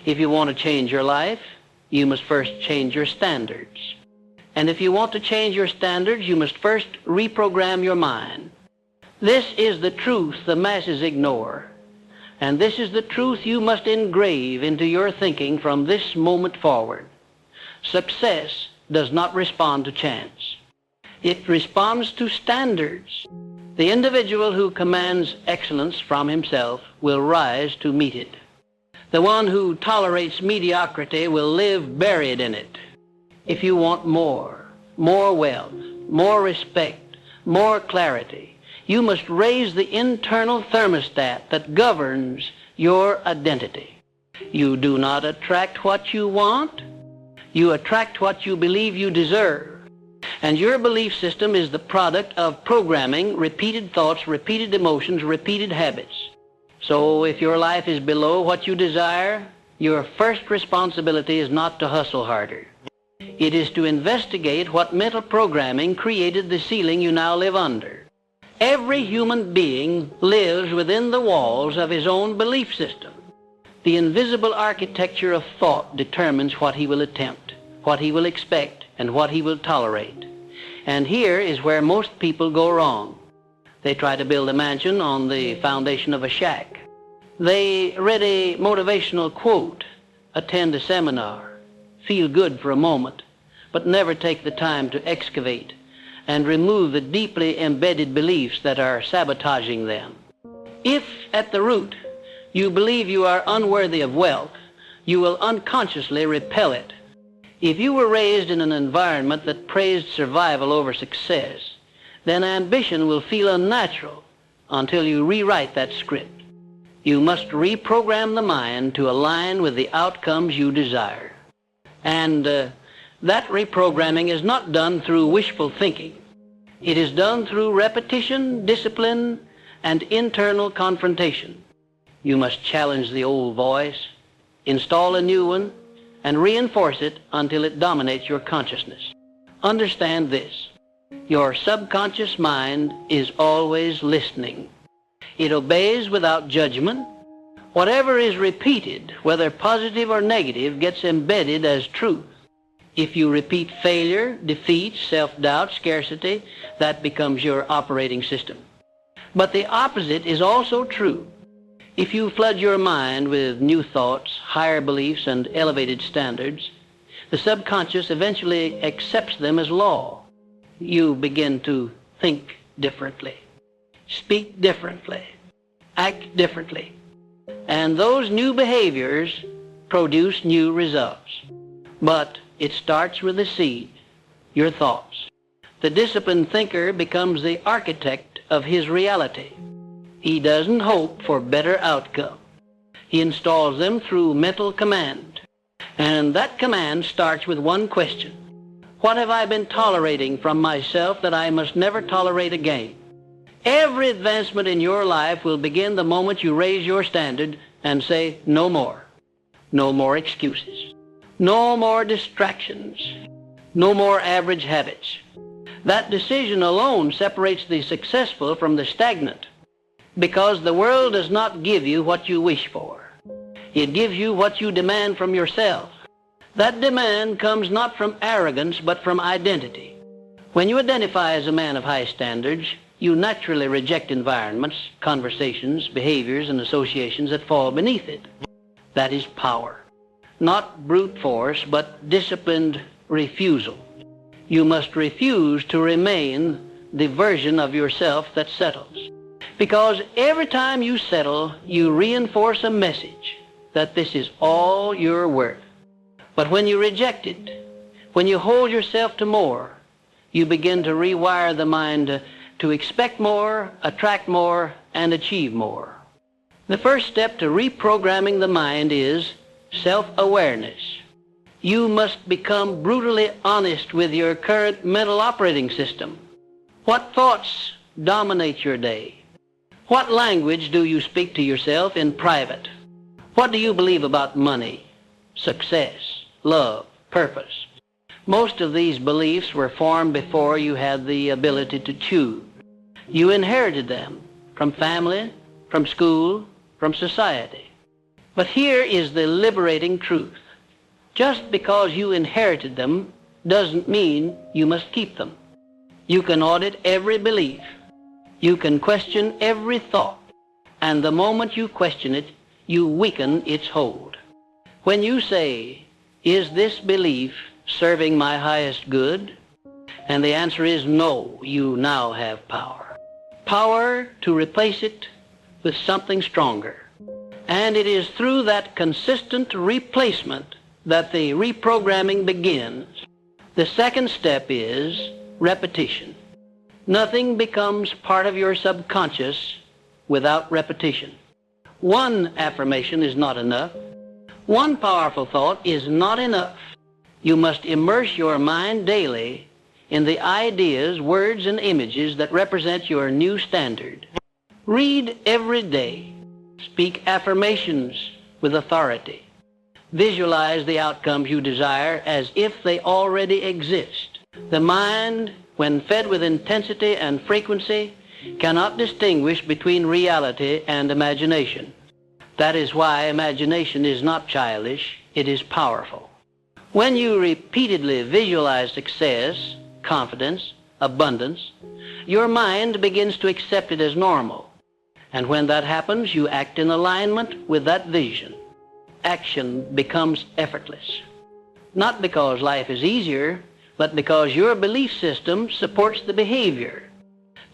If you want to change your life, you must first change your standards. And if you want to change your standards, you must first reprogram your mind. This is the truth the masses ignore. And this is the truth you must engrave into your thinking from this moment forward. Success does not respond to chance. It responds to standards. The individual who commands excellence from himself will rise to meet it. The one who tolerates mediocrity will live buried in it. If you want more wealth, more respect, more clarity, you must raise the internal thermostat that governs your identity. You do not attract what you want. You attract what you believe you deserve. And your belief system is the product of programming, repeated thoughts, repeated emotions, repeated habits. So if your life is below what you desire, your first responsibility is not to hustle harder. It is to investigate what mental programming created the ceiling you now live under. Every human being lives within the walls of his own belief system. The invisible architecture of thought determines what he will attempt, what he will expect, and what he will tolerate. And here is where most people go wrong. They try to build a mansion on the foundation of a shack. They read a motivational quote, attend a seminar, feel good for a moment, but never take the time to excavate and remove the deeply embedded beliefs that are sabotaging them. If, at the root, you believe you are unworthy of wealth, you will unconsciously repel it. If you were raised in an environment that praised survival over success, then ambition will feel unnatural until you rewrite that script. You must reprogram the mind to align with the outcomes you desire. And that reprogramming is not done through wishful thinking. It is done through repetition, discipline, and internal confrontation. You must challenge the old voice, install a new one, and reinforce it until it dominates your consciousness. Understand this. Your subconscious mind is always listening. It obeys without judgment. Whatever is repeated, whether positive or negative, gets embedded as truth. If you repeat failure, defeat, self-doubt, scarcity, that becomes your operating system. But the opposite is also true. If you flood your mind with new thoughts, higher beliefs, and elevated standards, the subconscious eventually accepts them as law. You begin to think differently, speak differently, act differently, and those new behaviors produce new results. But it starts with the seed, your thoughts. The disciplined thinker becomes the architect of his reality. He doesn't hope for better outcome. He installs them through mental command. And that command starts with one question. What have I been tolerating from myself that I must never tolerate again? Every advancement in your life will begin the moment you raise your standard and say, no more. No more excuses. No more distractions. No more average habits. That decision alone separates the successful from the stagnant. Because the world does not give you what you wish for. It gives you what you demand from yourself. That demand comes not from arrogance, but from identity. When you identify as a man of high standards, you naturally reject environments, conversations, behaviors, and associations that fall beneath it. That is power. Not brute force, but disciplined refusal. You must refuse to remain the version of yourself that settles. Because every time you settle, you reinforce a message that this is all you're worth. But when you reject it, when you hold yourself to more, you begin to rewire the mind to expect more, attract more, and achieve more. The first step to reprogramming the mind is self-awareness. You must become brutally honest with your current mental operating system. What thoughts dominate your day? What language do you speak to yourself in private? What do you believe about money, success, love, purpose? Most of these beliefs were formed before you had the ability to choose. You inherited them from family, from school, from society. But here is the liberating truth. Just because you inherited them doesn't mean you must keep them. You can audit every belief. You can question every thought. And the moment you question it, you weaken its hold. When you say, "Is this belief serving my highest good?" and the answer is no, you now have power. Power to replace it with something stronger. And it is through that consistent replacement that the reprogramming begins. The second step is repetition. Nothing becomes part of your subconscious without repetition. One affirmation is not enough. One powerful thought is not enough. You must immerse your mind daily in the ideas, words, and images that represent your new standard. Read every day. Speak affirmations with authority. Visualize the outcomes you desire as if they already exist. The mind, when fed with intensity and frequency, cannot distinguish between reality and imagination. That is why imagination is not childish, it is powerful. When you repeatedly visualize success, confidence, abundance, your mind begins to accept it as normal. And when that happens, you act in alignment with that vision. Action becomes effortless. Not because life is easier, but because your belief system supports the behavior.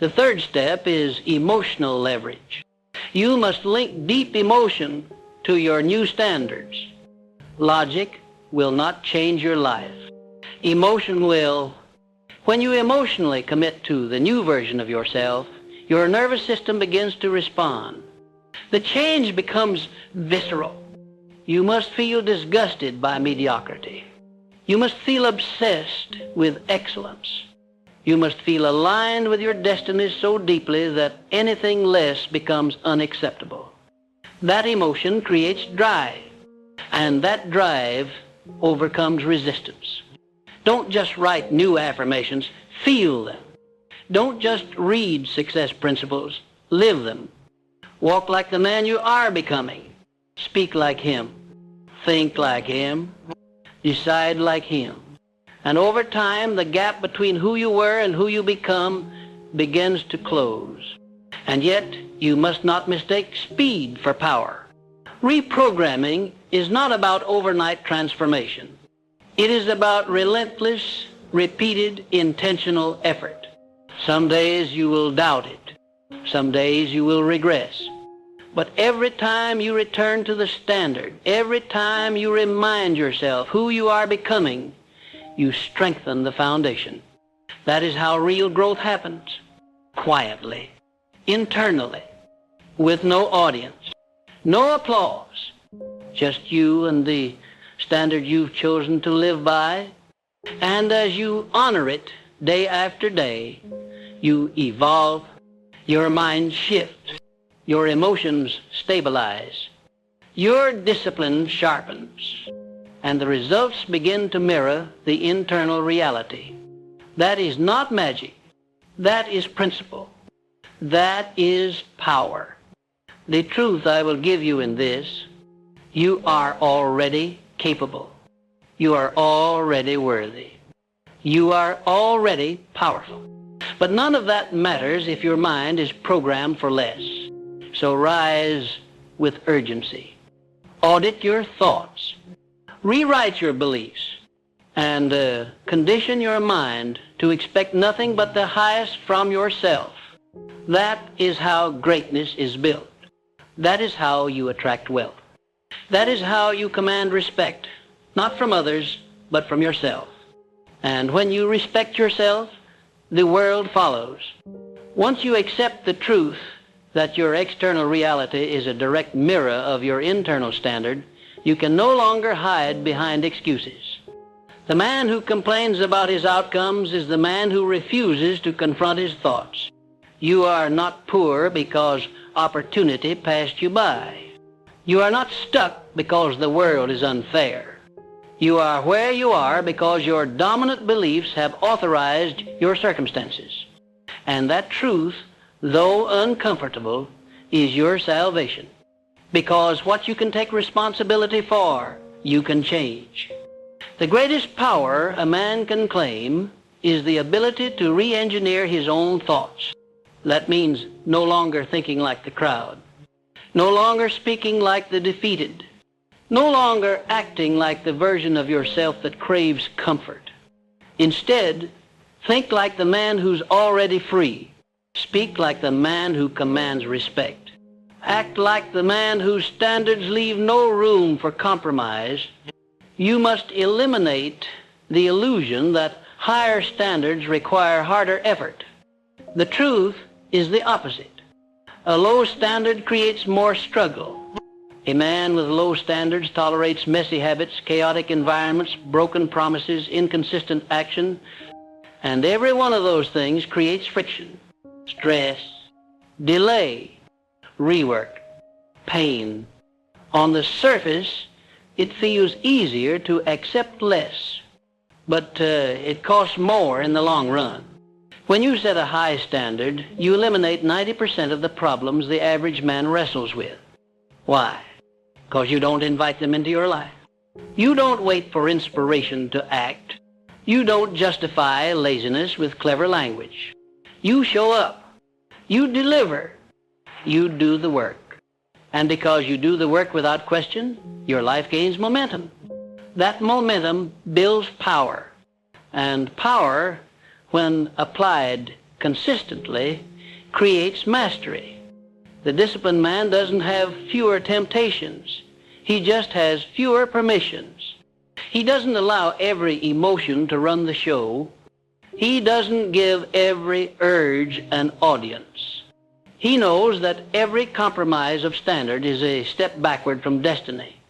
The third step is emotional leverage. You must link deep emotion to your new standards. Logic will not change your life. Emotion will. When you emotionally commit to the new version of yourself, your nervous system begins to respond. The change becomes visceral. You must feel disgusted by mediocrity. You must feel obsessed with excellence. You must feel aligned with your destiny so deeply that anything less becomes unacceptable. That emotion creates drive, and that drive overcomes resistance. Don't just write new affirmations, feel them. Don't just read success principles, live them. Walk like the man you are becoming. Speak like him. Think like him. Decide like him. And over time, the gap between who you were and who you become begins to close. And yet, you must not mistake speed for power. Reprogramming is not about overnight transformation. It is about relentless, repeated, intentional effort. Some days you will doubt it. Some days you will regress. But every time you return to the standard, every time you remind yourself who you are becoming, you strengthen the foundation. That is how real growth happens. Quietly, internally, with no audience, no applause, just you and the standard you've chosen to live by. And as you honor it day after day, you evolve, your mind shifts, your emotions stabilize, your discipline sharpens, and the results begin to mirror the internal reality. That is not magic. That is principle. That is power. The truth I will give you in this: you are already capable. You are already worthy. You are already powerful. But none of that matters if your mind is programmed for less. So rise with urgency. Audit your thoughts. Rewrite your beliefs. And condition your mind to expect nothing but the highest from yourself. That is how greatness is built. That is how you attract wealth. That is how you command respect, not from others, but from yourself. And when you respect yourself, the world follows. Once you accept the truth that your external reality is a direct mirror of your internal standard, you can no longer hide behind excuses. The man who complains about his outcomes is the man who refuses to confront his thoughts. You are not poor because opportunity passed you by. You are not stuck because the world is unfair. You are where you are because your dominant beliefs have authorized your circumstances. And that truth, though uncomfortable, is your salvation. because what you can take responsibility for, you can change. The greatest power a man can claim is the ability to re-engineer his own thoughts. That means no longer thinking like the crowd, no longer speaking like the defeated, no longer acting like the version of yourself that craves comfort. Instead, think like the man who's already free. Speak like the man who commands respect. Act like the man whose standards leave no room for compromise. You must eliminate the illusion that higher standards require harder effort. The truth is the opposite. A low standard creates more struggle. A man with low standards tolerates messy habits, chaotic environments, broken promises, inconsistent action, and every one of those things creates friction, stress, delay, rework, pain. On the surface, it feels easier to accept less, but it costs more in the long run. When you set a high standard, you eliminate 90% of the problems the average man wrestles with. Why? Because you don't invite them into your life. You don't wait for inspiration to act. You don't justify laziness with clever language. You show up. You deliver. You do the work. And because you do the work without question, your life gains momentum. That momentum builds power. And power, when applied consistently, creates mastery. The disciplined man doesn't have fewer temptations. He just has fewer permissions. He doesn't allow every emotion to run the show. He doesn't give every urge an audience. He knows that every compromise of standard is a step backward from destiny.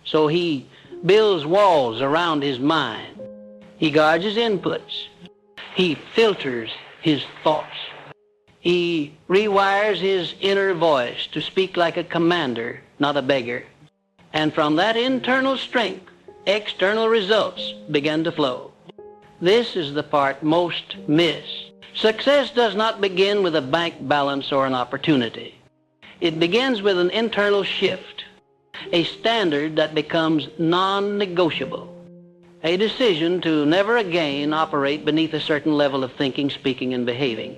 So he builds walls around his mind. He guards his inputs. He filters his thoughts. He rewires his inner voice to speak like a commander, not a beggar. And from that internal strength, external results begin to flow. This is the part most miss. Success does not begin with a bank balance or an opportunity. It begins with an internal shift, a standard that becomes non-negotiable, a decision to never again operate beneath a certain level of thinking, speaking, and behaving.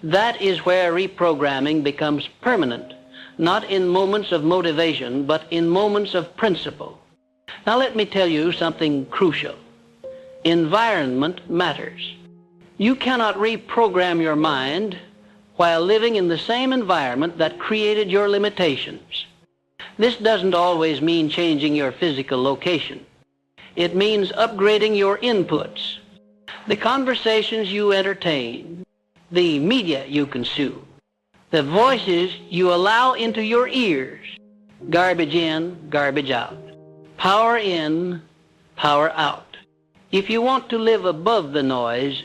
That is where reprogramming becomes permanent, not in moments of motivation, but in moments of principle. Now let me tell you something crucial. Environment matters. You cannot reprogram your mind while living in the same environment that created your limitations. This doesn't always mean changing your physical location. It means upgrading your inputs, the conversations you entertain, the media you consume, the voices you allow into your ears. Garbage in, garbage out. Power in, power out. If you want to live above the noise,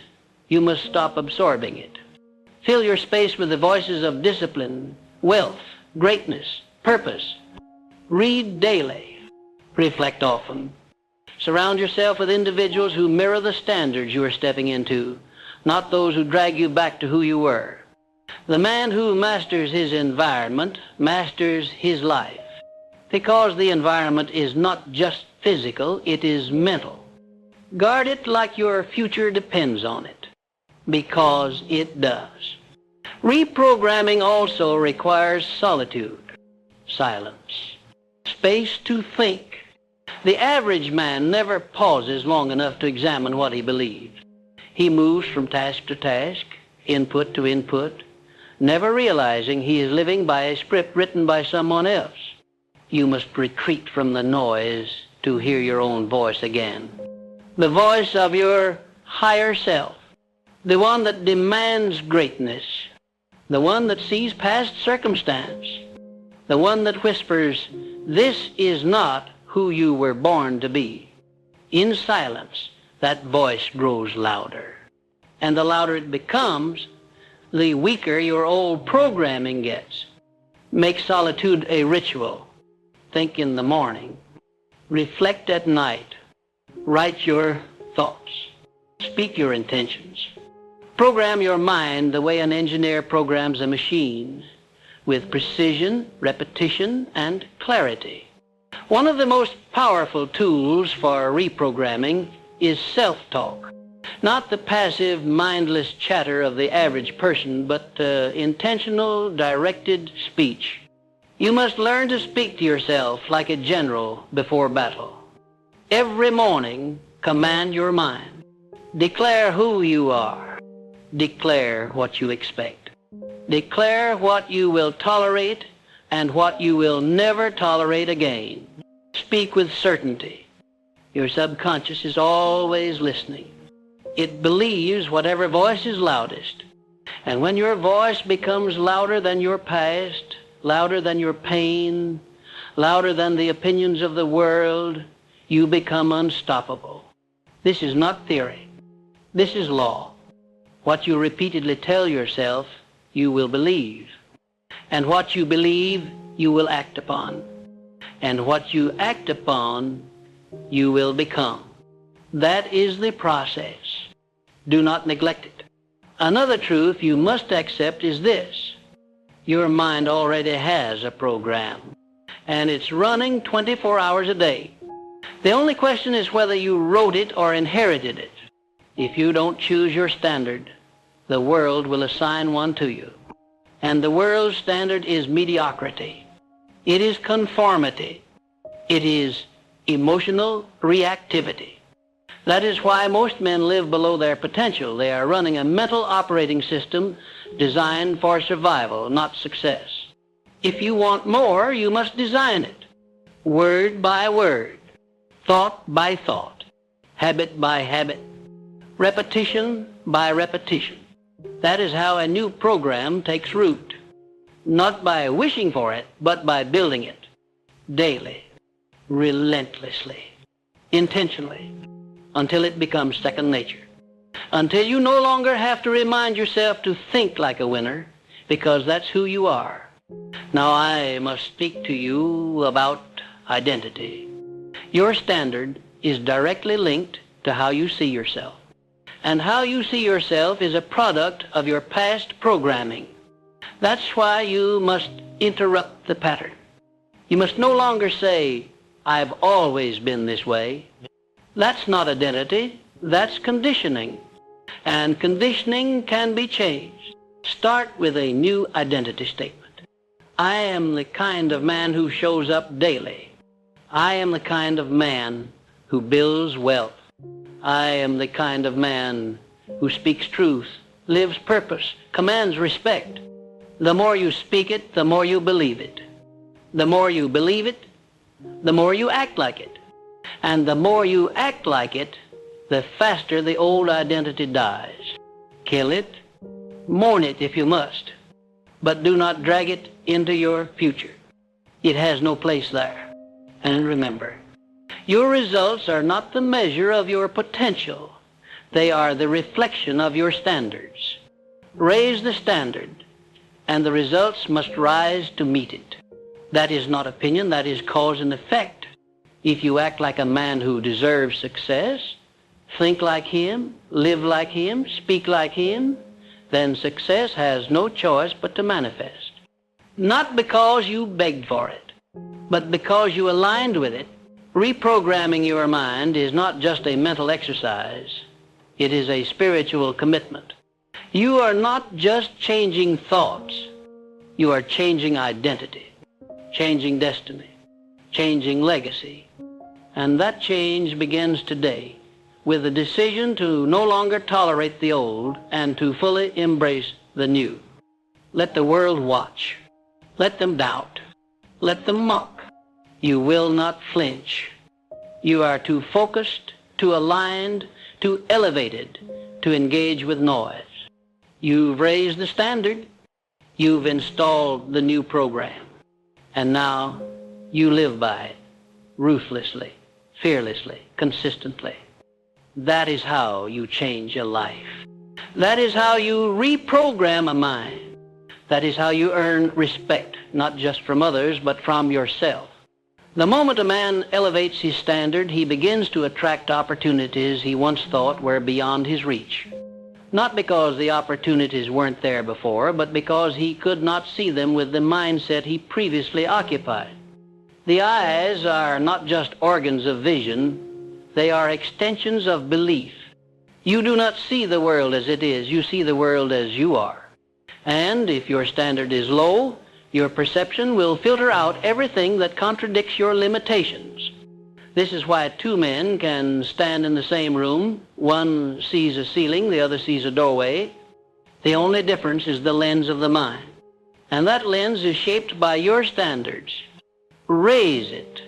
you must stop absorbing it. Fill your space with the voices of discipline, wealth, greatness, purpose. Read daily. Reflect often. Surround yourself with individuals who mirror the standards you are stepping into, not those who drag you back to who you were. The man who masters his environment masters his life, because the environment is not just physical, it is mental. Guard it like your future depends on it, because it does. Reprogramming also requires solitude, silence, space to think. The average man never pauses long enough to examine what he believes. He moves from task to task, input to input, never realizing he is living by a script written by someone else. You must retreat from the noise to hear your own voice again. The voice of your higher self, the one that demands greatness, the one that sees past circumstance, the one that whispers, "This is not who you were born to be." In silence, that voice grows louder. And the louder it becomes, the weaker your old programming gets. Make solitude a ritual. Think in the morning. Reflect at night. Write your thoughts. Speak your intentions. Program your mind the way an engineer programs a machine. with precision, repetition, and clarity. One of the most powerful tools for reprogramming is self-talk. Not the passive, mindless chatter of the average person, but intentional, directed speech. You must learn to speak to yourself like a general before battle. Every morning, command your mind. Declare who you are. Declare what you expect. Declare what you will tolerate and what you will never tolerate again. Speak with certainty. Your subconscious is always listening. It believes whatever voice is loudest. And when your voice becomes louder than your past, louder than your pain, louder than the opinions of the world, you become unstoppable. This is not theory. This is law. What you repeatedly tell yourself, you will believe. And what you believe, you will act upon. And what you act upon, you will become. That is the process. Do not neglect it. Another truth you must accept is this. Your mind already has a program, and it's running 24 hours a day. The only question is whether you wrote it or inherited it. If you don't choose your standard, the world will assign one to you. And the world's standard is mediocrity. It is conformity. It is emotional reactivity. That is why most men live below their potential. They are running a mental operating system designed for survival, not success. If you want more, you must design it, word by word, thought by thought, habit by habit, repetition by repetition. That is how a new program takes root, not by wishing for it, but by building it, daily, relentlessly, intentionally, until it becomes second nature, until you no longer have to remind yourself to think like a winner, because that's who you are. Now I must speak to you about identity. Your standard is directly linked to how you see yourself. And how you see yourself is a product of your past programming. That's why you must interrupt the pattern. You must no longer say, I've always been this way. That's not identity, that's conditioning. And conditioning can be changed. Start with a new identity statement. I am the kind of man who shows up daily. I am the kind of man who builds wealth. I am the kind of man who speaks truth, lives purpose, commands respect. The more you speak it, the more you believe it. The more you believe it, the more you act like it. And the more you act like it, the faster the old identity dies. Kill it, mourn it if you must, but do not drag it into your future. It has no place there. And remember, your results are not the measure of your potential. They are the reflection of your standards. Raise the standard, and the results must rise to meet it. That is not opinion, that is cause and effect. If you act like a man who deserves success, think like him, live like him, speak like him, then success has no choice but to manifest. Not because you begged for it, but because you aligned with it. Reprogramming your mind is not just a mental exercise. It is a spiritual commitment. You are not just changing thoughts. You are changing identity, changing destiny, changing legacy. And that change begins today with the decision to no longer tolerate the old and to fully embrace the new. Let the world watch. Let them doubt. Let them mock. You will not flinch. You are too focused, too aligned, too elevated to engage with noise. You've raised the standard. You've installed the new program. And now you live by it, ruthlessly, fearlessly, consistently. That is how you change a life. That is how you reprogram a mind. That is how you earn respect, not just from others, but from yourself. The moment a man elevates his standard, he begins to attract opportunities he once thought were beyond his reach. not because the opportunities weren't there before, but because he could not see them with the mindset he previously occupied. The eyes are not just organs of vision, they are extensions of belief. You do not see the world as it is, you see the world as you are. And if your standard is low, your perception will filter out everything that contradicts your limitations. This is why two men can stand in the same room. One sees a ceiling, the other sees a doorway. The only difference is the lens of the mind. And that lens is shaped by your standards. Raise it,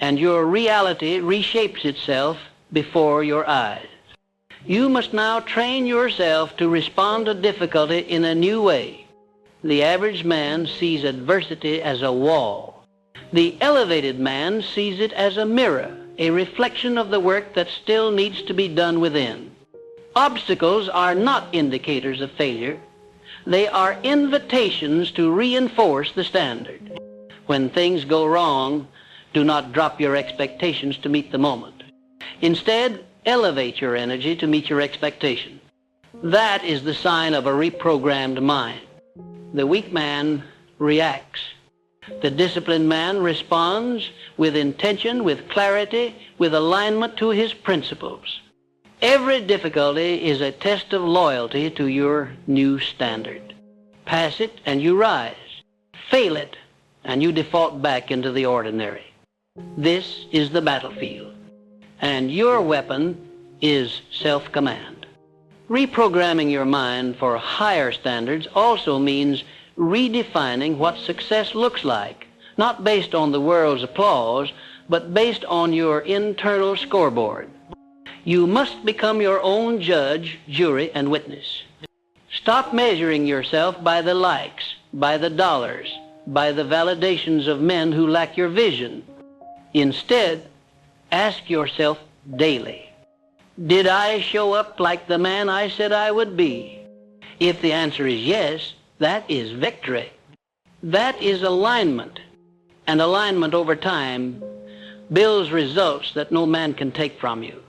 and your reality reshapes itself before your eyes. You must now train yourself to respond to difficulty in a new way. The average man sees adversity as a wall. The elevated man sees it as a mirror, a reflection of the work that still needs to be done within. Obstacles are not indicators of failure. They are invitations to reinforce the standard. When things go wrong, do not drop your expectations to meet the moment. Instead, elevate your energy to meet your expectation. That is the sign of a reprogrammed mind. The weak man reacts. The disciplined man responds with intention, with clarity, with alignment to his principles. Every difficulty is a test of loyalty to your new standard. Pass it and you rise. Fail it and you default back into the ordinary. This is the battlefield, and your weapon is self-command. Reprogramming your mind for higher standards also means redefining what success looks like, not based on the world's applause, but based on your internal scoreboard. You must become your own judge, jury, and witness. Stop measuring yourself by the likes, by the dollars, by the validations of men who lack your vision. Instead, ask yourself daily, did I show up like the man I said I would be? If the answer is yes, that is victory. That is alignment. And alignment over time builds results that no man can take from you.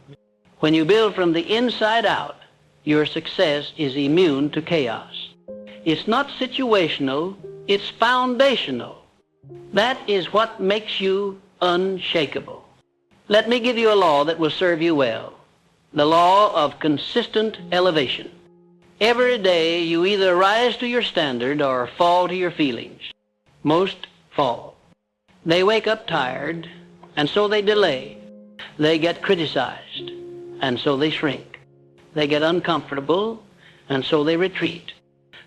When you build from the inside out, your success is immune to chaos. It's not situational, it's foundational. That is what makes you unshakable. Let me give you a law that will serve you well. The law of consistent elevation. Every day you either rise to your standard or fall to your feelings. Most fall. They wake up tired, and so they delay. They get criticized, and so they shrink. They get uncomfortable, and so they retreat.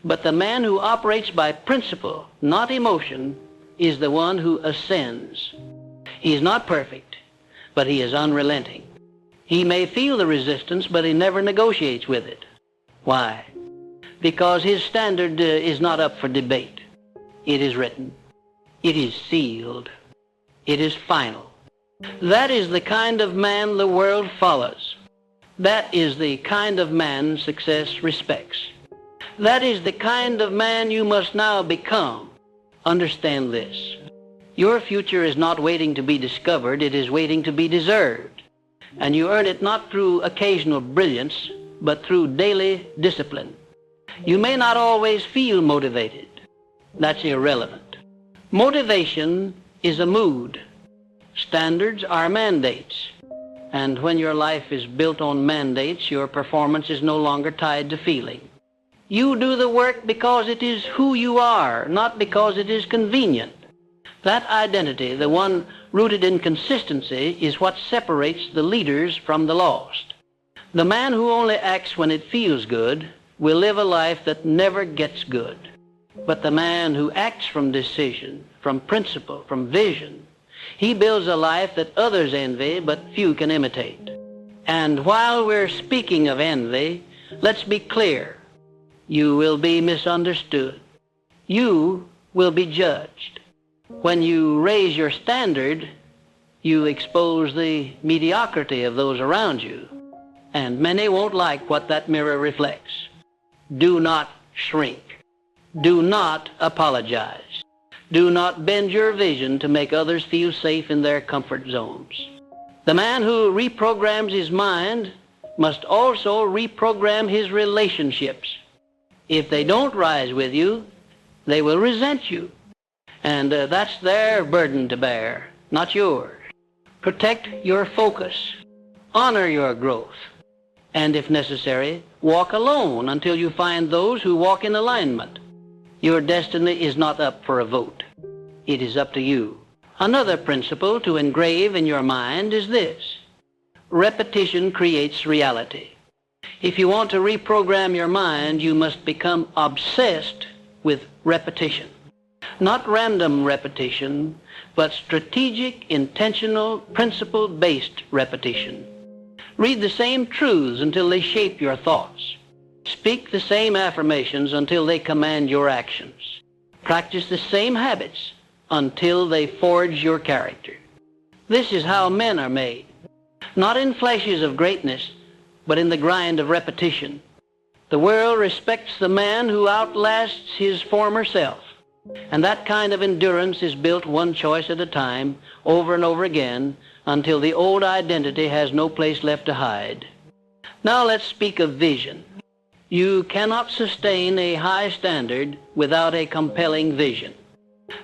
But the man who operates by principle, not emotion, is the one who ascends. He is not perfect, but he is unrelenting. He may feel the resistance, but he never negotiates with it. Why? Because his standard is not up for debate. It is written. It is sealed. It is final. That is the kind of man the world follows. That is the kind of man success respects. That is the kind of man you must now become. Understand this. Your future is not waiting to be discovered, it is waiting to be deserved. And you earn it not through occasional brilliance, but through daily discipline. You may not always feel motivated. That's irrelevant. Motivation is a mood. Standards are mandates. And when your life is built on mandates, your performance is no longer tied to feeling. You do the work because it is who you are, not because it is convenient. That identity, the one rooted in consistency, is what separates the leaders from the lost. The man who only acts when it feels good will live a life that never gets good. But the man who acts from decision, from principle, from vision, he builds a life that others envy but few can imitate. And while we're speaking of envy, let's be clear. You will be misunderstood. You will be judged. When you raise your standard, you expose the mediocrity of those around you, and many won't like what that mirror reflects. Do not shrink. Do not apologize. Do not bend your vision to make others feel safe in their comfort zones. The man who reprograms his mind must also reprogram his relationships. If they don't rise with you, they will resent you. And that's their burden to bear, not yours. Protect your focus. Honor your growth. And if necessary, walk alone until you find those who walk in alignment. Your destiny is not up for a vote. It is up to you. Another principle to engrave in your mind is this: repetition creates reality. If you want to reprogram your mind, you must become obsessed with repetition. Not random repetition, but strategic, intentional, principle-based repetition. Read the same truths until they shape your thoughts. Speak the same affirmations until they command your actions. Practice the same habits until they forge your character. This is how men are made. Not in flashes of greatness, but in the grind of repetition. The world respects the man who outlasts his former self. And that kind of endurance is built one choice at a time, over and over again, until the old identity has no place left to hide. Now let's speak of vision. You cannot sustain a high standard without a compelling vision.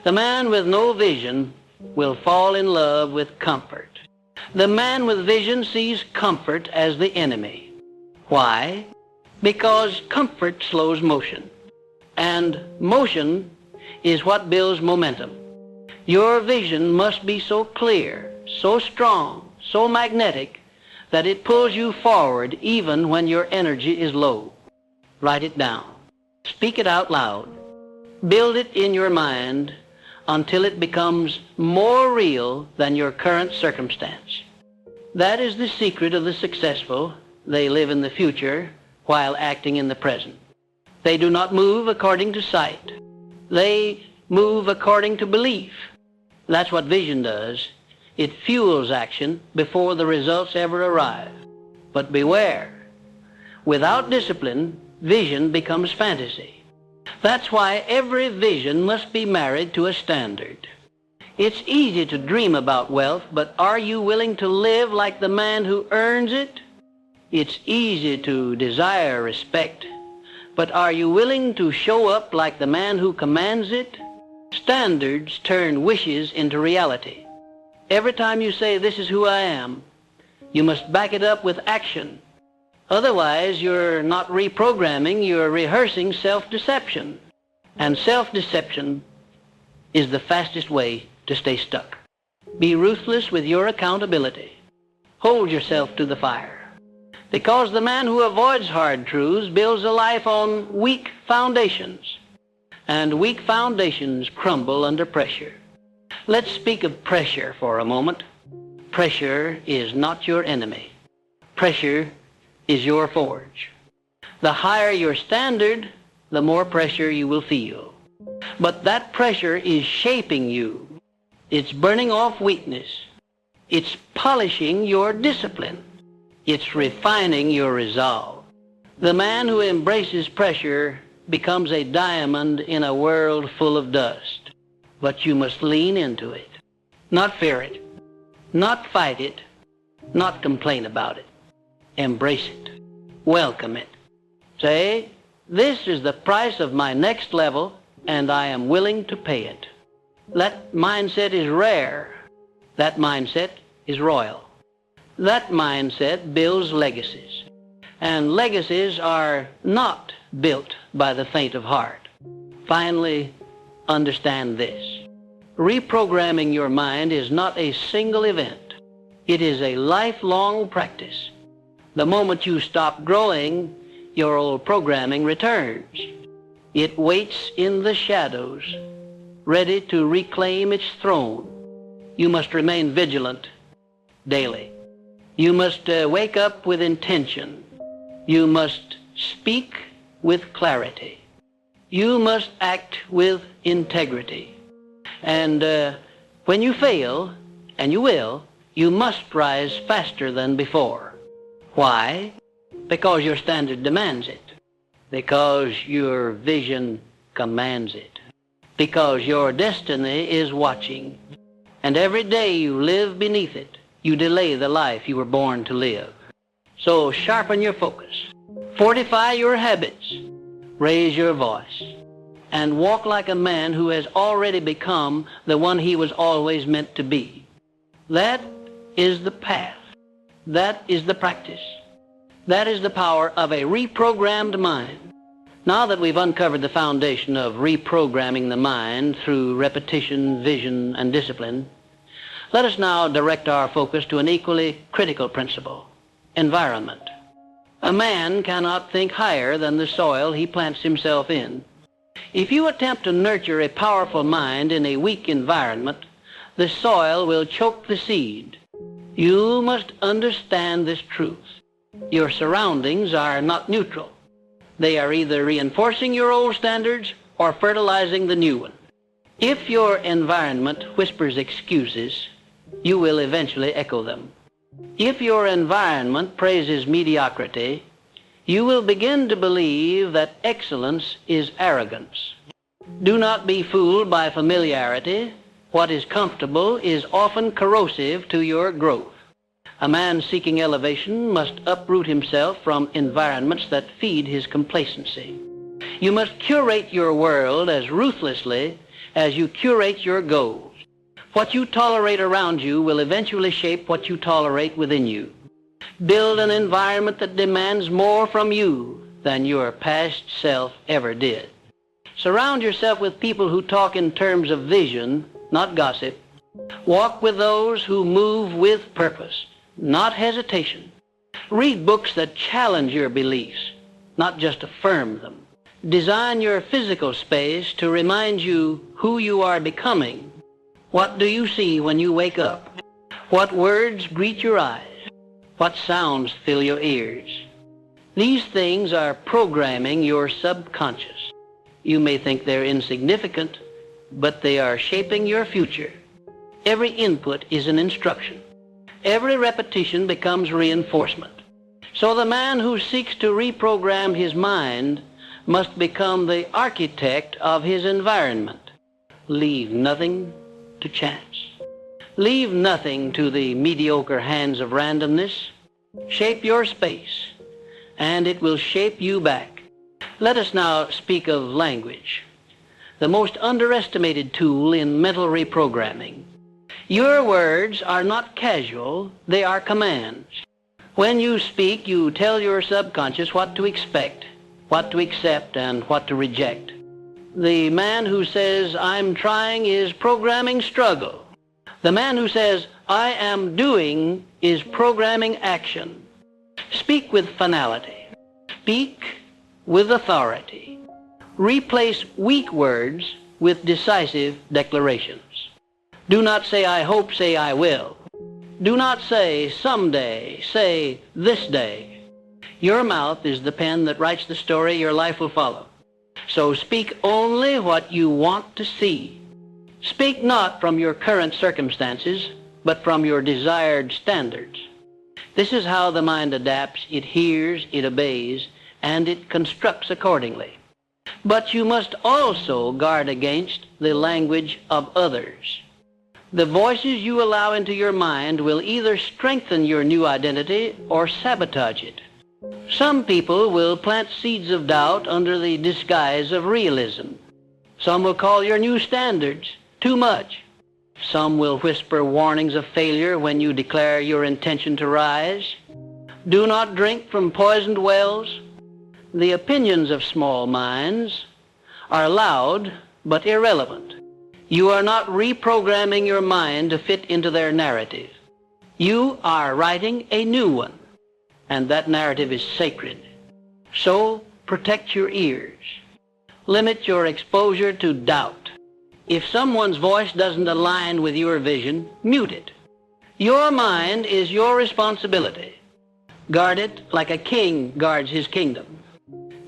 The man with no vision will fall in love with comfort. The man with vision sees comfort as the enemy. Why? Because comfort slows motion, and motion is what builds momentum. Your vision must be so clear, so strong, so magnetic, that it pulls you forward even when your energy is low. Write it down. Speak it out loud. Build it in your mind until it becomes more real than your current circumstance. That is the secret of the successful. They live in the future while acting in the present. They do not move according to sight. They move according to belief. That's what vision does. It fuels action before the results ever arrive. But beware. Without discipline, vision becomes fantasy. That's why every vision must be married to a standard. It's easy to dream about wealth, but are you willing to live like the man who earns it? It's easy to desire respect, but are you willing to show up like the man who commands it? Standards turn wishes into reality. Every time you say, "This is who I am," you must back it up with action. Otherwise, you're not reprogramming, you're rehearsing self-deception. And self-deception is the fastest way to stay stuck. Be ruthless with your accountability. Hold yourself to the fire. Because the man who avoids hard truths builds a life on weak foundations. And weak foundations crumble under pressure. Let's speak of pressure for a moment. Pressure is not your enemy. Pressure is your forge. The higher your standard, the more pressure you will feel. But that pressure is shaping you. It's burning off weakness. It's polishing your discipline. It's refining your resolve. The man who embraces pressure becomes a diamond in a world full of dust. But you must lean into it. Not fear it. Not fight it. Not complain about it. Embrace it. Welcome it. Say, "This is the price of my next level, and I am willing to pay it." That mindset is rare. That mindset is royal. That mindset builds legacies. And legacies are not built by the faint of heart. Finally, understand this. Reprogramming your mind is not a single event. It is a lifelong practice. The moment you stop growing, your old programming returns. It waits in the shadows, ready to reclaim its throne. You must remain vigilant daily. You must wake up with intention. You must speak with clarity. You must act with integrity. And when you fail, and you will, you must rise faster than before. Why? Because your standard demands it. Because your vision commands it. Because your destiny is watching. And every day you live beneath it, you delay the life you were born to live. So sharpen your focus, fortify your habits, raise your voice, and walk like a man who has already become the one he was always meant to be. That is the path. That is the practice. That is the power of a reprogrammed mind. Now that we've uncovered the foundation of reprogramming the mind through repetition, vision, and discipline, let us now direct our focus to an equally critical principle: environment. A man cannot think higher than the soil he plants himself in. If you attempt to nurture a powerful mind in a weak environment, the soil will choke the seed. You must understand this truth. Your surroundings are not neutral. They are either reinforcing your old standards or fertilizing the new one. If your environment whispers excuses, you will eventually echo them. If your environment praises mediocrity, you will begin to believe that excellence is arrogance. Do not be fooled by familiarity. What is comfortable is often corrosive to your growth. A man seeking elevation must uproot himself from environments that feed his complacency. You must curate your world as ruthlessly as you curate your goals. What you tolerate around you will eventually shape what you tolerate within you. Build an environment that demands more from you than your past self ever did. Surround yourself with people who talk in terms of vision, not gossip. Walk with those who move with purpose, not hesitation. Read books that challenge your beliefs, not just affirm them. Design your physical space to remind you who you are becoming. What do you see when you wake up? What words greet your eyes? What sounds fill your ears? These things are programming your subconscious. You may think they're insignificant, but they are shaping your future. Every input is an instruction. Every repetition becomes reinforcement. So the man who seeks to reprogram his mind must become the architect of his environment. Leave nothing to chance. Leave nothing to the mediocre hands of randomness. Shape your space, and it will shape you back. Let us now speak of language, the most underestimated tool in mental reprogramming. Your words are not casual, they are commands. When you speak, you tell your subconscious what to expect, what to accept, and what to reject. The man who says, "I'm trying," is programming struggle. The man who says, "I am doing," is programming action. Speak with finality. Speak with authority. Replace weak words with decisive declarations. Do not say, "I hope," say, "I will." Do not say, "someday," say, "this day." Your mouth is the pen that writes the story your life will follow. So speak only what you want to see. Speak not from your current circumstances, but from your desired standards. This is how the mind adapts. It hears, it obeys, and it constructs accordingly. But you must also guard against the language of others. The voices you allow into your mind will either strengthen your new identity or sabotage it. Some people will plant seeds of doubt under the disguise of realism. Some will call your new standards too much. Some will whisper warnings of failure when you declare your intention to rise. Do not drink from poisoned wells. The opinions of small minds are loud but irrelevant. You are not reprogramming your mind to fit into their narrative. You are writing a new one, and that narrative is sacred. So protect your ears. Limit your exposure to doubt. If someone's voice doesn't align with your vision, mute it. Your mind is your responsibility. Guard it like a king guards his kingdom.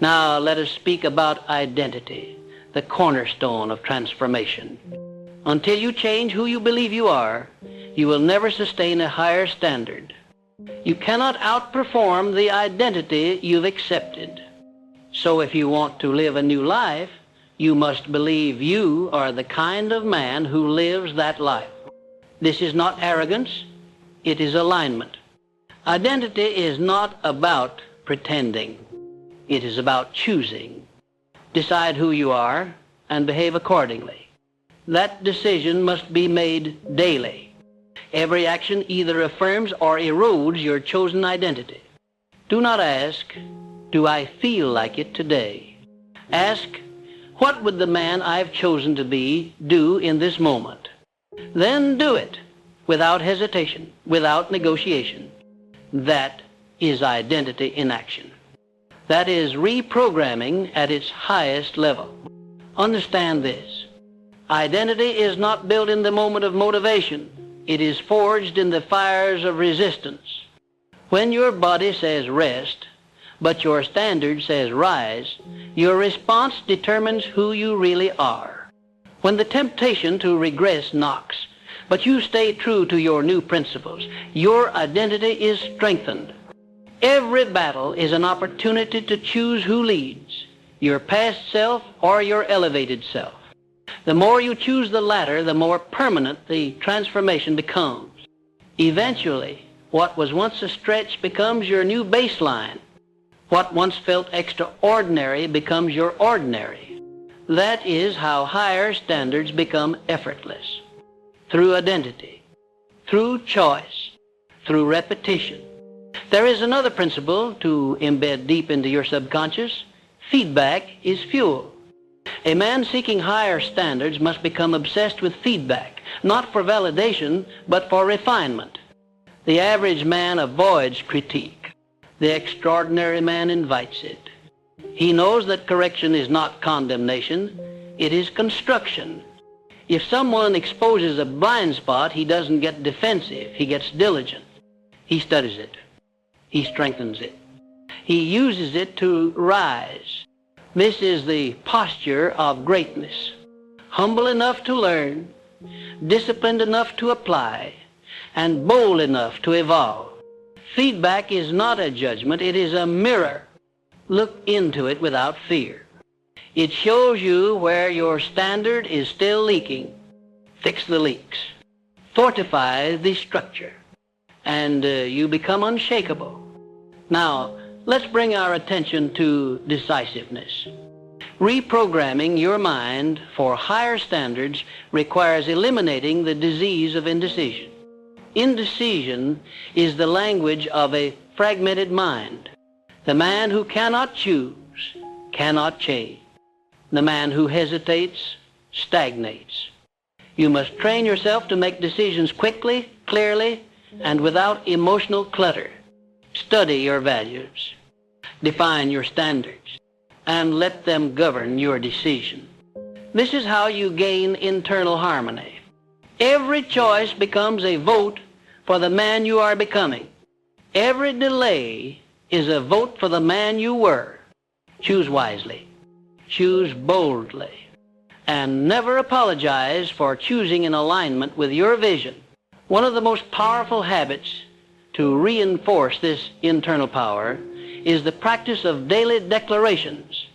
Now let us speak about identity, the cornerstone of transformation. Until you change who you believe you are, you will never sustain a higher standard. You cannot outperform the identity you've accepted. So if you want to live a new life, you must believe you are the kind of man who lives that life. This is not arrogance, it is alignment. Identity is not about pretending. It is about choosing. Decide who you are and behave accordingly. That decision must be made daily. Every action either affirms or erodes your chosen identity. Do not ask, do I feel like it today? Ask, what would the man I've chosen to be do in this moment? Then do it without hesitation, without negotiation. That is identity in action. That is reprogramming at its highest level. Understand this. Identity is not built in the moment of motivation. It is forged in the fires of resistance. When your body says rest, but your standard says rise, your response determines who you really are. When the temptation to regress knocks, but you stay true to your new principles, your identity is strengthened. Every battle is an opportunity to choose who leads, your past self or your elevated self. The more you choose the latter, the more permanent the transformation becomes. Eventually, what was once a stretch becomes your new baseline. What once felt extraordinary becomes your ordinary. That is how higher standards become effortless. Through identity, through choice, through repetition. There is another principle to embed deep into your subconscious. Feedback is fuel. A man seeking higher standards must become obsessed with feedback, not for validation, but for refinement. The average man avoids critique. The extraordinary man invites it. He knows that correction is not condemnation, it is construction. If someone exposes a blind spot, he doesn't get defensive, he gets diligent. He studies it. He strengthens it. He uses it to rise. This is the posture of greatness. Humble enough to learn, disciplined enough to apply, and bold enough to evolve. Feedback is not a judgment, it is a mirror. Look into it without fear. It shows you where your standard is still leaking. Fix the leaks. Fortify the structure. And you become unshakable. Now, let's bring our attention to decisiveness. Reprogramming your mind for higher standards requires eliminating the disease of indecision. Indecision is the language of a fragmented mind. The man who cannot choose cannot change. The man who hesitates stagnates. You must train yourself to make decisions quickly, clearly, and without emotional clutter. Study your values. Define your standards, and let them govern your decision. This is how you gain internal harmony. Every choice becomes a vote for the man you are becoming. Every delay is a vote for the man you were. Choose wisely. Choose boldly. And never apologize for choosing in alignment with your vision. One of the most powerful habits to reinforce this internal power is the practice of daily declarations.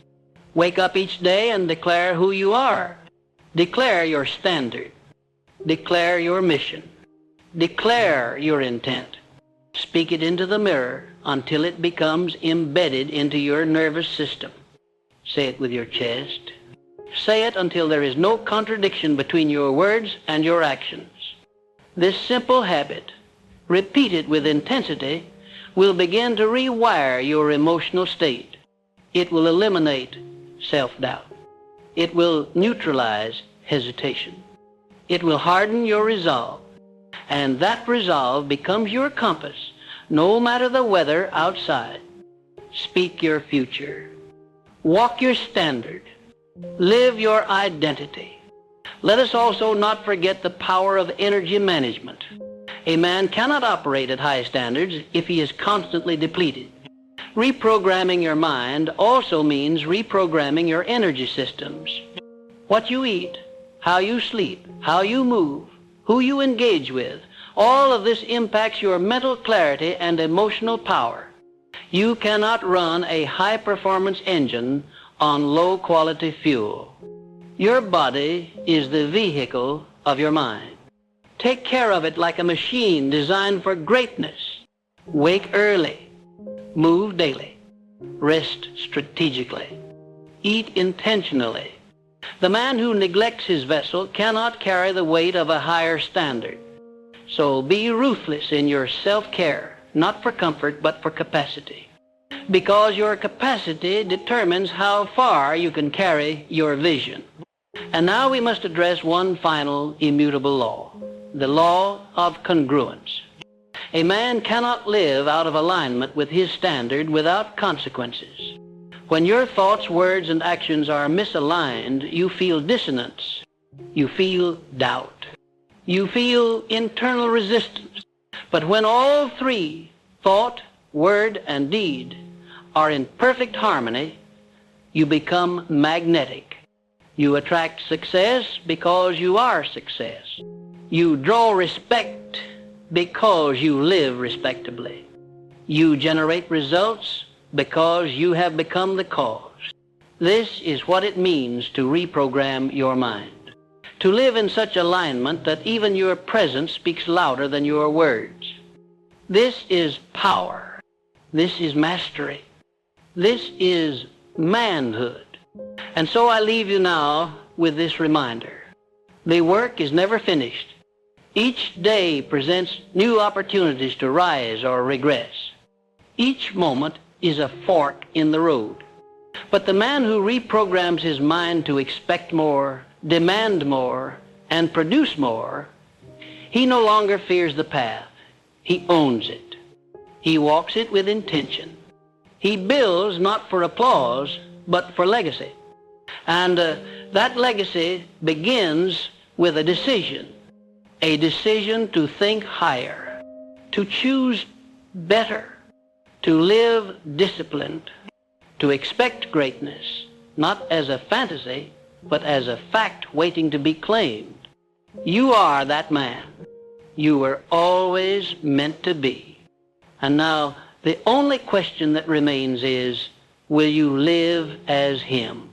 Wake up each day and declare who you are. Declare your standard. Declare your mission. Declare your intent. Speak it into the mirror until it becomes embedded into your nervous system. Say it with your chest. Say it until there is no contradiction between your words and your actions. This simple habit, repeated with intensity, will begin to rewire your emotional state. It will eliminate self-doubt. It will neutralize hesitation. It will harden your resolve. And that resolve becomes your compass, no matter the weather outside. Speak your future. Walk your standard. Live your identity. Let us also not forget the power of energy management. A man cannot operate at high standards if he is constantly depleted. Reprogramming your mind also means reprogramming your energy systems. What you eat, how you sleep, how you move, who you engage with, all of this impacts your mental clarity and emotional power. You cannot run a high-performance engine on low-quality fuel. Your body is the vehicle of your mind. Take care of it like a machine designed for greatness. Wake early. Move daily. Rest strategically. Eat intentionally. The man who neglects his vessel cannot carry the weight of a higher standard. So be ruthless in your self-care, not for comfort, but for capacity. Because your capacity determines how far you can carry your vision. And now we must address one final immutable law, the law of congruence. A man cannot live out of alignment with his standard without consequences. When your thoughts, words, and actions are misaligned, you feel dissonance. You feel doubt. You feel internal resistance. But when all three, thought, word, and deed, are in perfect harmony, you become magnetic. You attract success because you are success. You draw respect because you live respectably. You generate results because you have become the cause. This is what it means to reprogram your mind. To live in such alignment that even your presence speaks louder than your words. This is power. This is mastery. This is manhood. And so I leave you now with this reminder. The work is never finished. Each day presents new opportunities to rise or regress. Each moment is a fork in the road. But the man who reprograms his mind to expect more, demand more, and produce more, he no longer fears the path. He owns it. He walks it with intention. He builds not for applause, but for legacy. And that legacy begins with a decision to think higher, to choose better, to live disciplined, to expect greatness, not as a fantasy, but as a fact waiting to be claimed. You are that man. You were always meant to be. And now, the only question that remains is, will you live as him?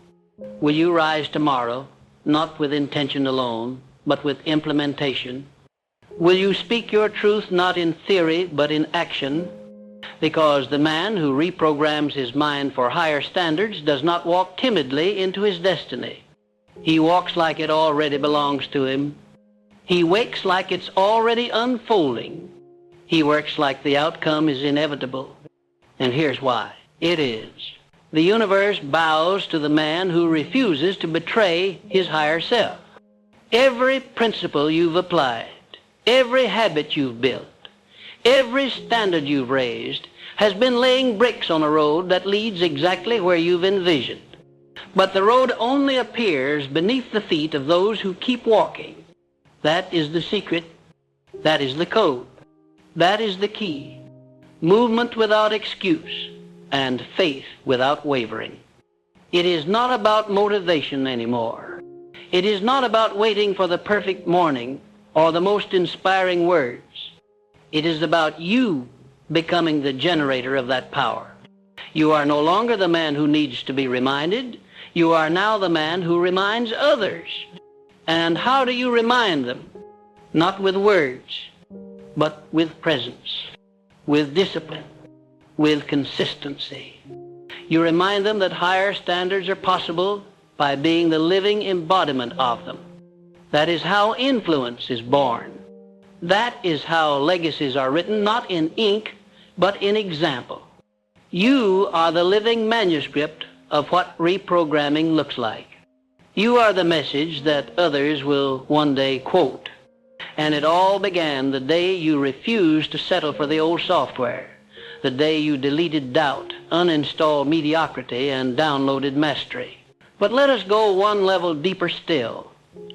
Will you rise tomorrow, not with intention alone, but with implementation? Will you speak your truth not in theory, but in action? Because the man who reprograms his mind for higher standards does not walk timidly into his destiny. He walks like it already belongs to him. He wakes like it's already unfolding. He works like the outcome is inevitable. And here's why. It is. The universe bows to the man who refuses to betray his higher self. Every principle you've applied, every habit you've built, every standard you've raised has been laying bricks on a road that leads exactly where you've envisioned. But the road only appears beneath the feet of those who keep walking. That is the secret. That is the code. That is the key. Movement without excuse and faith without wavering. It is not about motivation anymore. It is not about waiting for the perfect morning or the most inspiring words. It is about you becoming the generator of that power. You are no longer the man who needs to be reminded. You are now the man who reminds others. And how do you remind them? Not with words, but with presence, with discipline, with consistency. You remind them that higher standards are possible by being the living embodiment of them. That is how influence is born. That is how legacies are written, not in ink, but in example. You are the living manuscript of what reprogramming looks like. You are the message that others will one day quote. And it all began the day you refused to settle for the old software, the day you deleted doubt, uninstalled mediocrity, and downloaded mastery. But let us go one level deeper still,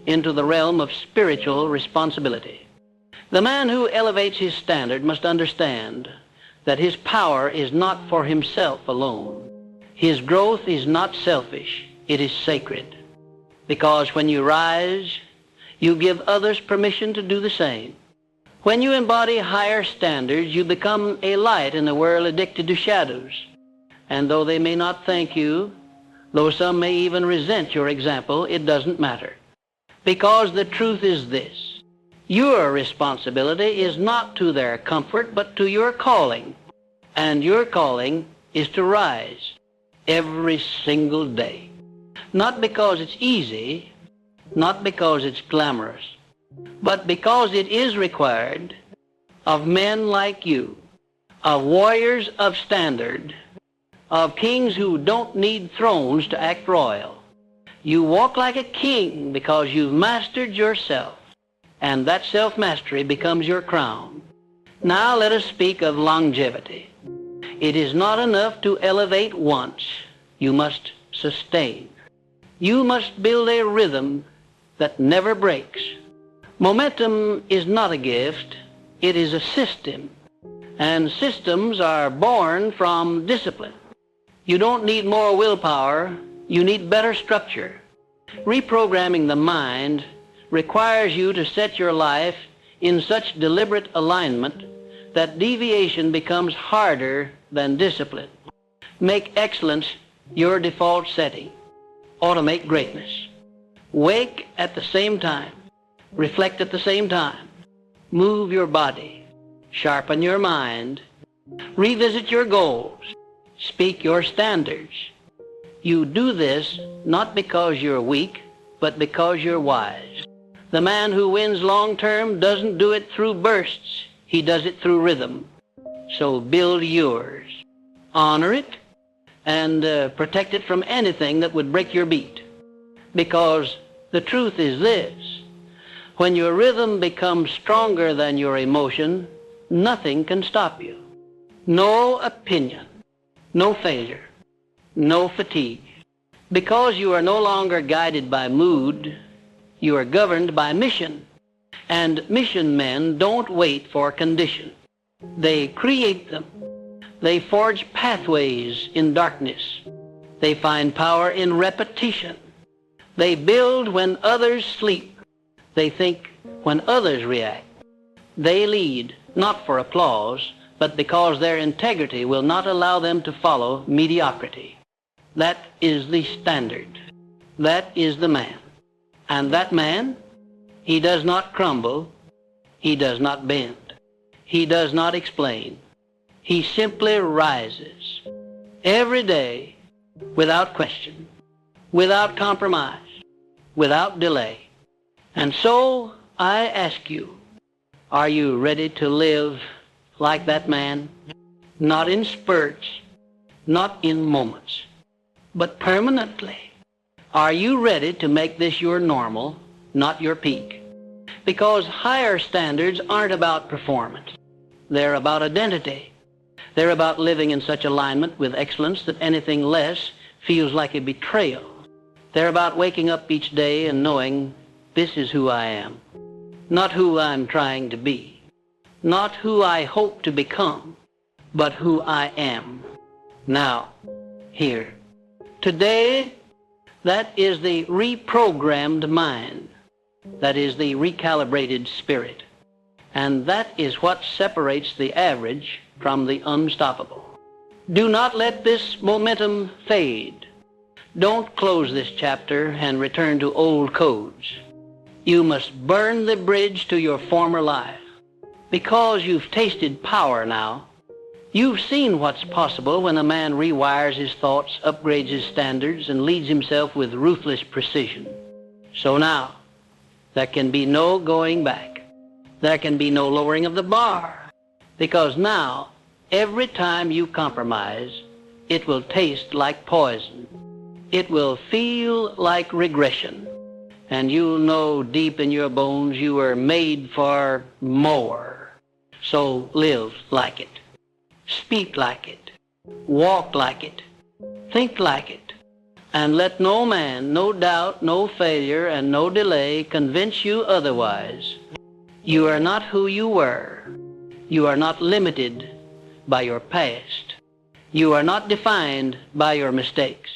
into the realm of spiritual responsibility. The man who elevates his standard must understand that his power is not for himself alone. His growth is not selfish, it is sacred. Because when you rise, you give others permission to do the same. When you embody higher standards, you become a light in a world addicted to shadows. And though they may not thank you, though some may even resent your example, it doesn't matter. Because the truth is this: Your responsibility is not to their comfort, but to your calling. And your calling is to rise every single day. Not because it's easy, not because it's glamorous, but because it is required of men like you, of warriors of standard, of kings who don't need thrones to act royal. You walk like a king because you've mastered yourself, and that self-mastery becomes your crown. Now let us speak of longevity. It is not enough to elevate once. You must sustain. You must build a rhythm that never breaks. Momentum is not a gift. It is a system. And systems are born from discipline. You don't need more willpower. You need better structure. Reprogramming the mind requires you to set your life in such deliberate alignment that deviation becomes harder than discipline. Make excellence your default setting. Automate greatness. Wake at the same time. Reflect at the same time. Move your body. Sharpen your mind. Revisit your goals. Speak your standards. You do this not because you're weak, but because you're wise. The man who wins long-term doesn't do it through bursts. He does it through rhythm. So build yours. Honor it and protect it from anything that would break your beat. Because the truth is this: when your rhythm becomes stronger than your emotion, nothing can stop you. No opinion, no failure, no fatigue. Because you are no longer guided by mood, you are governed by mission. And mission men don't wait for conditions. They create them. They forge pathways in darkness. They find power in repetition. They build when others sleep. They think when others react. They lead, not for applause, but because their integrity will not allow them to follow mediocrity. That is the standard. That is the man. And that man, he does not crumble. He does not bend. He does not explain. He simply rises every day without question, without compromise, without delay. And so I ask you, are you ready to live like that man? Not in spurts, not in moments, but permanently. Are you ready to make this your normal, not your peak? Because higher standards aren't about performance. They're about identity. They're about living in such alignment with excellence that anything less feels like a betrayal. They're about waking up each day and knowing this is who I am, not who I'm trying to be, not who I hope to become, but who I am. Now, here. Today, that is the reprogrammed mind. That is the recalibrated spirit. And that is what separates the average from the unstoppable. Do not let this momentum fade. Don't close this chapter and return to old codes. You must burn the bridge to your former life. Because you've tasted power now, you've seen what's possible when a man rewires his thoughts, upgrades his standards, and leads himself with ruthless precision. So now, there can be no going back. There can be no lowering of the bar. Because now, every time you compromise, it will taste like poison. It will feel like regression. And you'll know deep in your bones you were made for more. So live like it. Speak like it. Walk like it. Think like it. And let no man, no doubt, no failure, and no delay convince you otherwise. You are not who you were. You are not limited by your past. You are not defined by your mistakes.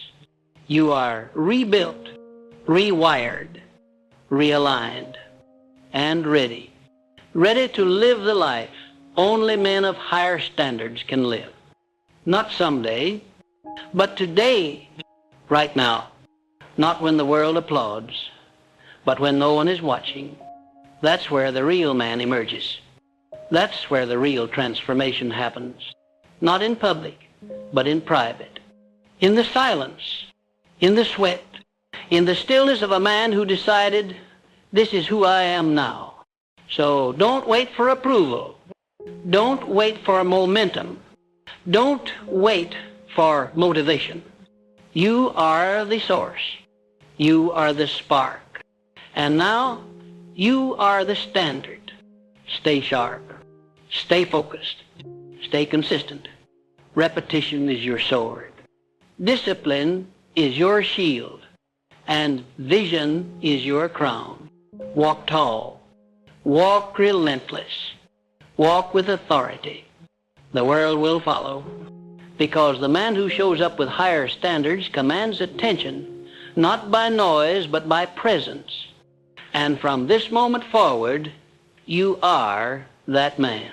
You are rebuilt, rewired, realigned, and ready. Ready to live the life only men of higher standards can live. Not someday, but today, right now. Not when the world applauds, but when no one is watching. That's where the real man emerges. That's where the real transformation happens. Not in public, but in private. In the silence, in the sweat, in the stillness of a man who decided, this is who I am now. So don't wait for approval. Don't wait for momentum. Don't wait for motivation. You are the source. You are the spark. And now, you are the standard. Stay sharp. Stay focused. Stay consistent. Repetition is your sword. Discipline is your shield. And vision is your crown. Walk tall. Walk relentless. Walk with authority. The world will follow. Because the man who shows up with higher standards commands attention, not by noise, but by presence. And from this moment forward, you are that man.